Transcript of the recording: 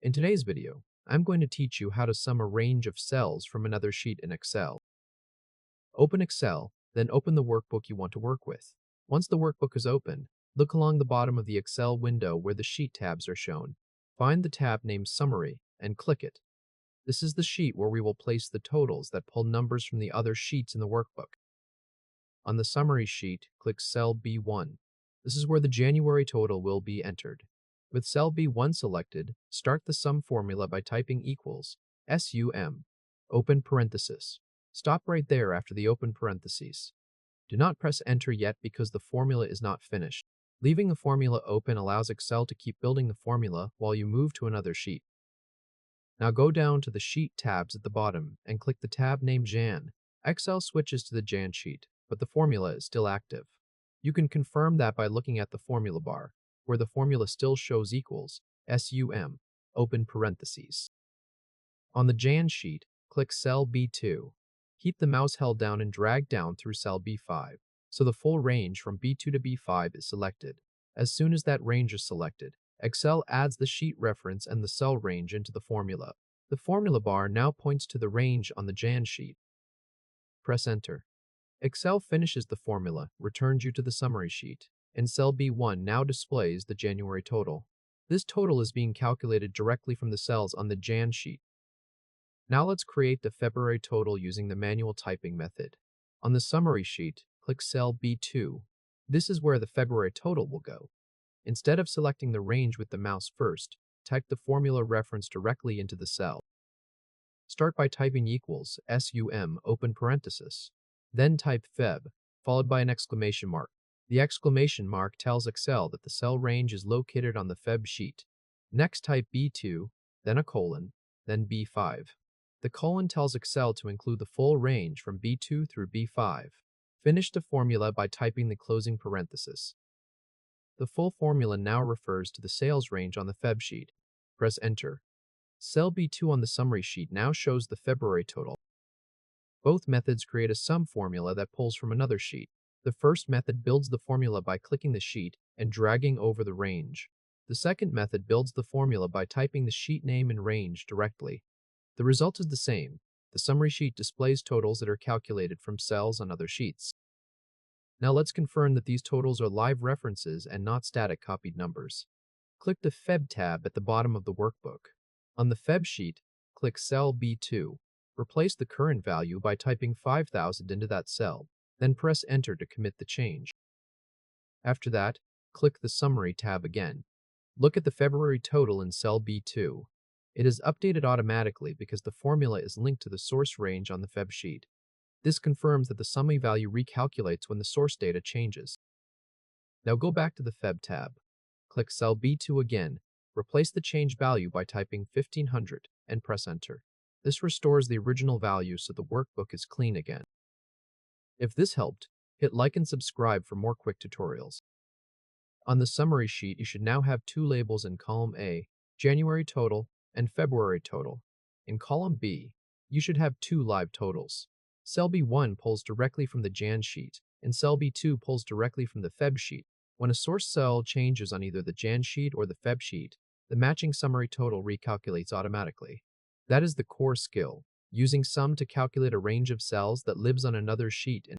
In today's video, I'm going to teach you how to sum a range of cells from another sheet in Excel. Open Excel, then open the workbook you want to work with. Once the workbook is open, look along the bottom of the Excel window where the sheet tabs are shown. Find the tab named Summary and click it. This is the sheet where we will place the totals that pull numbers from the other sheets in the workbook. On the Summary sheet, click cell B1. This is where the January total will be entered. With cell B1 selected, start the sum formula by typing equals SUM, open parenthesis. Stop right there after the open parentheses. Do not press enter yet because the formula is not finished. Leaving the formula open allows Excel to keep building the formula while you move to another sheet. Now go down to the Sheet tabs at the bottom and click the tab named Jan. Excel switches to the Jan sheet, but the formula is still active. You can confirm that by looking at the formula bar, where the formula still shows equals SUM, open parentheses. On the Jan sheet, click cell B2. Keep the mouse held down and drag down through cell B5, so the full range from B2 to B5 is selected. As soon as that range is selected, Excel adds the sheet reference and the cell range into the formula. The formula bar now points to the range on the Jan sheet. Press enter. Excel finishes the formula, returns you to the summary sheet, and cell B1 now displays the January total. This total is being calculated directly from the cells on the Jan sheet. Now let's create the February total using the manual typing method. On the summary sheet, click cell B2. This is where the February total will go. Instead of selecting the range with the mouse first, type the formula reference directly into the cell. Start by typing equals SUM open parenthesis. Then type Feb, followed by an exclamation mark. The exclamation mark tells Excel that the cell range is located on the Feb sheet. Next type B2, then a colon, then B5. The colon tells Excel to include the full range from B2 through B5. Finish the formula by typing the closing parenthesis. The full formula now refers to the sales range on the Feb sheet. Press enter. Cell B2 on the summary sheet now shows the February total. Both methods create a sum formula that pulls from another sheet. The first method builds the formula by clicking the sheet and dragging over the range. The second method builds the formula by typing the sheet name and range directly. The result is the same. The summary sheet displays totals that are calculated from cells on other sheets. Now let's confirm that these totals are live references and not static copied numbers. Click the Feb tab at the bottom of the workbook. On the Feb sheet, click cell B2. Replace the current value by typing 5,000 into that cell, then press enter to commit the change. After that, click the Summary tab again. Look at the February total in cell B2. It is updated automatically because the formula is linked to the source range on the Feb sheet. This confirms that the summary value recalculates when the source data changes. Now go back to the Feb tab. Click cell B2 again. Replace the change value by typing 1500 and press enter. This restores the original value so the workbook is clean again. If this helped, hit like and subscribe for more quick tutorials. On the summary sheet, you should now have two labels in column A, January total and February total. In column B, you should have two live totals. Cell B1 pulls directly from the Jan sheet, and cell B2 pulls directly from the Feb sheet. When a source cell changes on either the Jan sheet or the Feb sheet, the matching summary total recalculates automatically. That is the core skill, using sum to calculate a range of cells that lives on another sheet